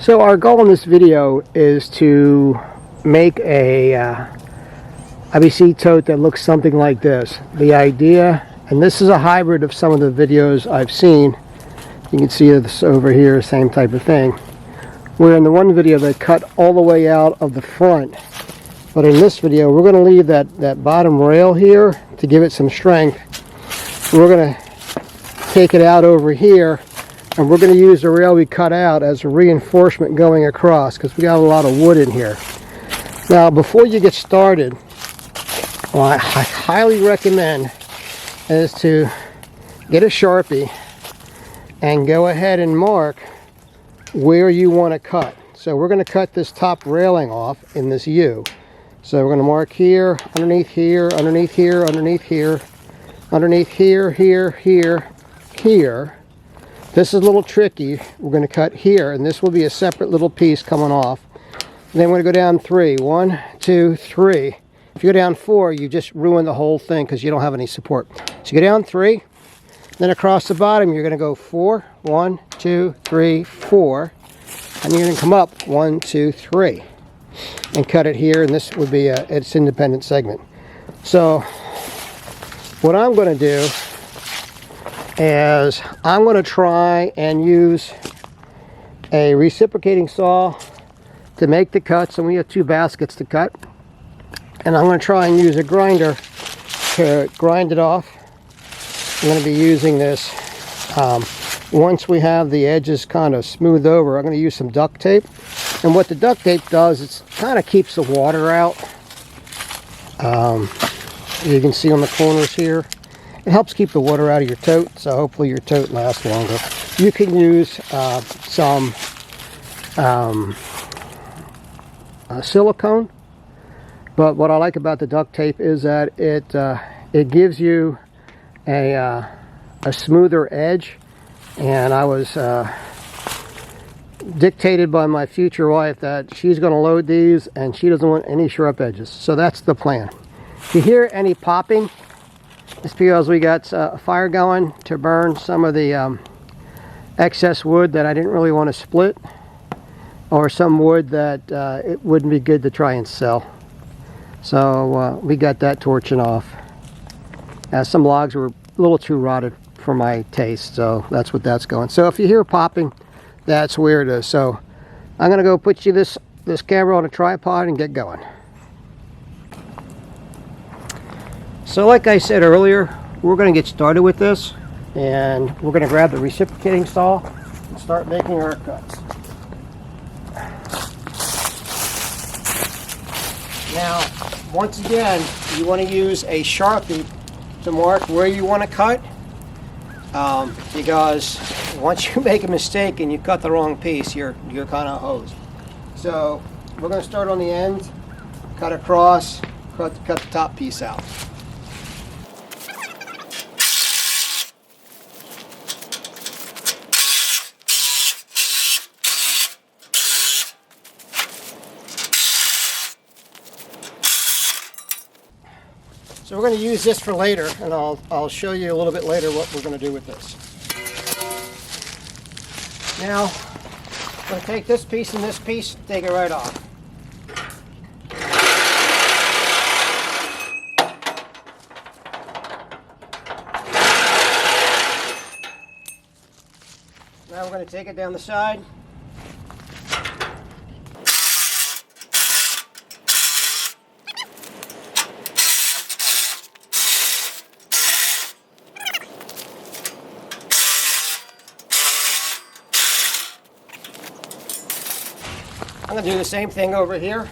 So our goal in this video is to make a IBC tote that looks something like this. The idea, and this is a hybrid of some of the videos I've seen. You can see this over here, same type of thing. Where in the one video they cut all the way out of the front. But in this video we're going to leave that bottom rail here to give it some strength. We're going to take it out over here, and we're going to use the rail we cut out as a reinforcement going across, because we got a lot of wood in here. Now before you get started, what I highly recommend is to get a Sharpie and go ahead and mark where you want to cut. So we're going to cut this top railing off in this U. So we're going to mark here, underneath here, underneath here, underneath here, underneath here, here, here, here. This is a little tricky. We're going to cut here, and this will be a separate little piece coming off. And then we're going to go down 3. 1, 2, 3. If you go down 4, you just ruin the whole thing because you don't have any support. So you go down 3. Then across the bottom, you're going to go 4. 1, 2, 3, 4. And you're going to come up 1, 2, 3. And cut it here, and this would be its independent segment. So what I'm going to do is I'm going to try and use a reciprocating saw to make the cuts, and we have 2 baskets to cut. And I'm going to try and use a grinder to grind it off. I'm going to be using this once we have the edges kind of smoothed over. I'm going to use some duct tape, and what the duct tape does, it kind of keeps the water out. You can see on the corners here, it helps keep the water out of your tote, so hopefully your tote lasts longer. You can use some silicone, but what I like about the duct tape is that it gives you a smoother edge. And I was dictated by my future wife that she's going to load these and she doesn't want any sharp edges. So that's the plan. If you hear any popping, it's because we got a fire going to burn some of the excess wood that I didn't really want to split, or some wood that it wouldn't be good to try and sell. So we got that torching off. Some logs were a little too rotted for my taste, so that's what that's going. So if you hear popping, that's where it is. So I'm going to go put you this camera on a tripod and get going. So like I said earlier, we're going to get started with this, and we're going to grab the reciprocating saw and start making our cuts. Now, once again, you want to use a Sharpie to mark where you want to cut, because once you make a mistake and you cut the wrong piece, you're kind of hosed. So we're going to start on the end, cut across, cut the top piece out. So we're going to use this for later, and I'll show you a little bit later what we're going to do with this. Now, I'm going to take this piece and this piece, take it right off. Now we're going to take it down the side. I'm going to do the same thing over here.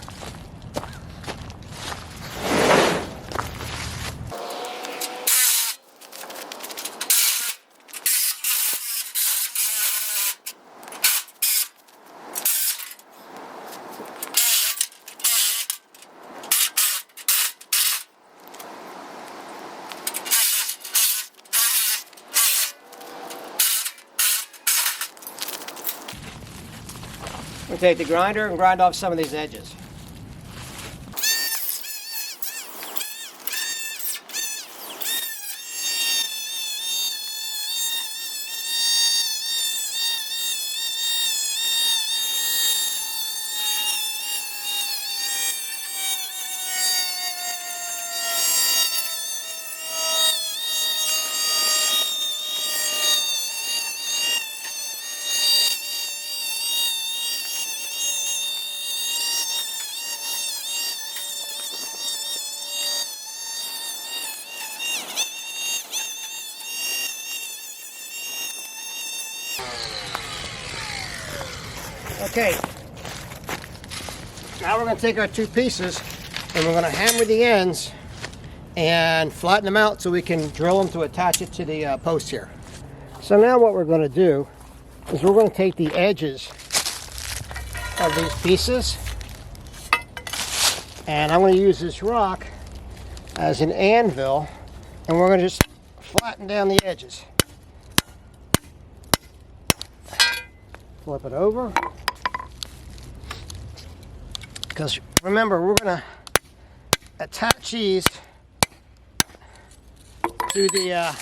We'll take the grinder and grind off some of these edges. Okay, now we're going to take our two pieces and we're going to hammer the ends and flatten them out so we can drill them to attach it to the post here. So now what we're going to do is we're going to take the edges of these pieces, and I'm going to use this rock as an anvil, and we're going to just flatten down the edges. Flip it over. Because remember, we're going to attach these to the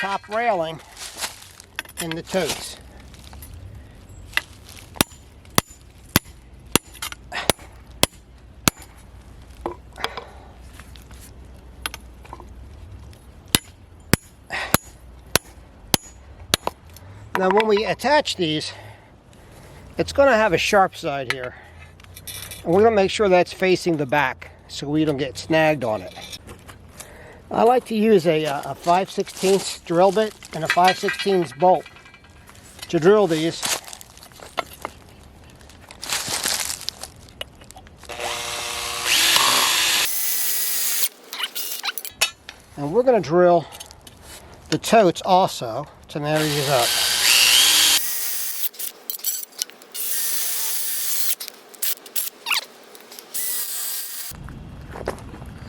top railing in the totes. Now when we attach these, it's going to have a sharp side here. And we're going to make sure that's facing the back so we don't get snagged on it. I like to use a 5/16 drill bit and a 5/16 bolt to drill these. And we're going to drill the totes also to marry these up.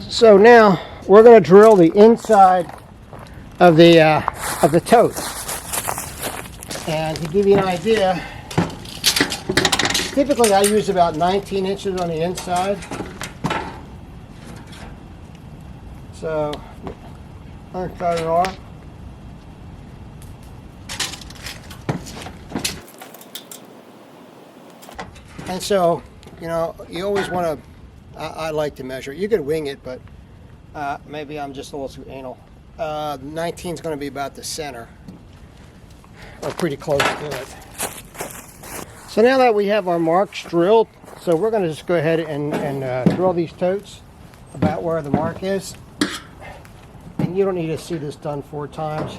So now we're going to drill the inside of the tote. And to give you an idea, typically I use about 19 inches on the inside. So I'll cut it off. And so, you know, you always want to, I like to measure. You could wing it, but maybe I'm just a little too anal. 19 is going to be about the center, or pretty close to it. So now that we have our marks drilled, so we're going to just go ahead and drill these totes about where the mark is. And you don't need to see this done 4 times.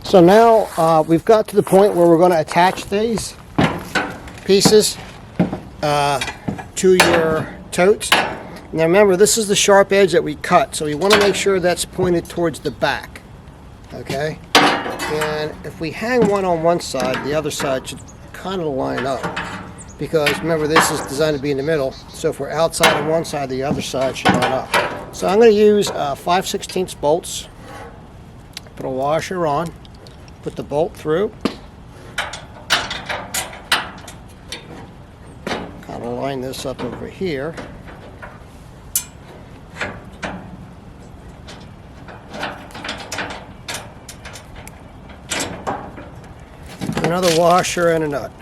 So now we've got to the point where we're going to attach these pieces to your totes. Now remember, this is the sharp edge that we cut, so we want to make sure that's pointed towards the back. Okay? And if we hang one on one side, the other side should kind of line up. Because remember, this is designed to be in the middle, so if we're outside on one side, the other side should line up. So I'm going to use 5/16 bolts. Put a washer on. Put the bolt through. Kind of line this up over here. Another washer and a nut.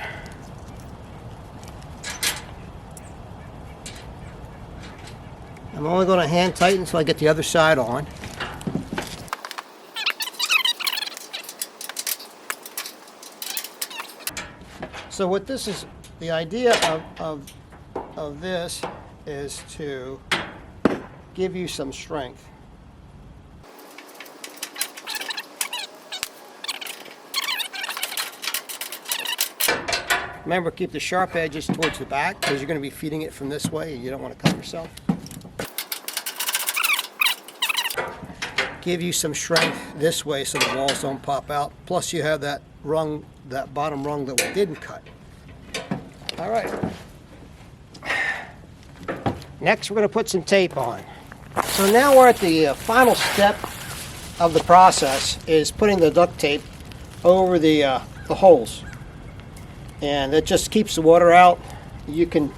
I'm only going to hand tighten so I get the other side on. So what this is, the idea of this is to give you some strength. Remember, keep the sharp edges towards the back because you're going to be feeding it from this way and you don't want to cut yourself. Give you some strength this way so the walls don't pop out. Plus you have that rung, that bottom rung that we didn't cut. All right. Next we're going to put some tape on. So now we're at the final step of the process, is putting the duct tape over the holes. And that just keeps the water out. You can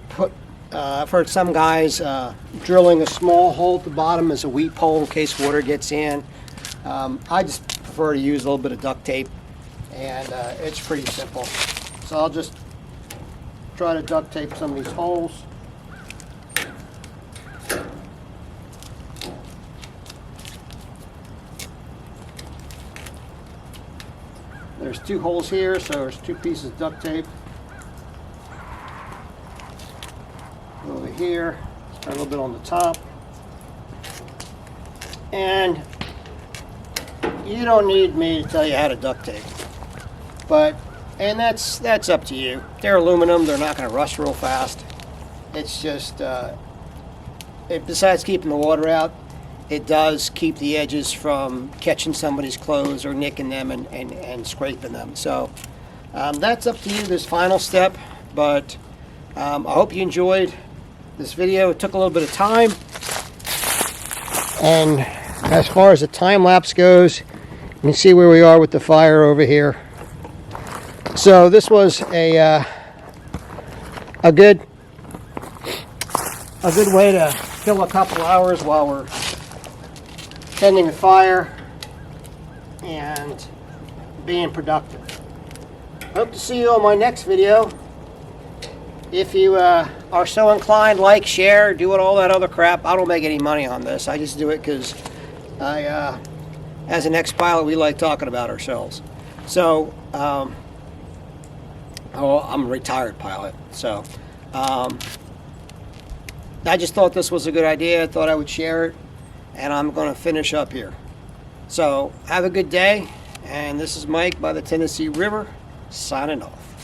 put, I've heard some guys drilling a small hole at the bottom as a weep hole in case water gets in. I just prefer to use a little bit of duct tape, and it's pretty simple. So I'll just try to duct tape some of these holes. There's 2 holes here, so there's 2 pieces of duct tape. Over here, a little bit on the top. And you don't need me to tell you how to duct tape. And that's up to you. They're aluminum, they're not going to rust real fast. It's just, besides keeping the water out, it does keep the edges from catching somebody's clothes or nicking them and scraping them. So that's up to you, this final step. But I hope you enjoyed this video. It took a little bit of time. And as far as the time lapse goes, you can see where we are with the fire over here. So this was a good way to kill a couple hours while we're tending the fire and being productive. Hope to see you on my next video. If you are so inclined, like, share, do all that other crap. I don't make any money on this. I just do it because as an ex-pilot, we like talking about ourselves. So, I'm a retired pilot. So, I just thought this was a good idea. I thought I would share it. And I'm going to finish up here. So, have a good day. And this is Mike by the Tennessee River, signing off.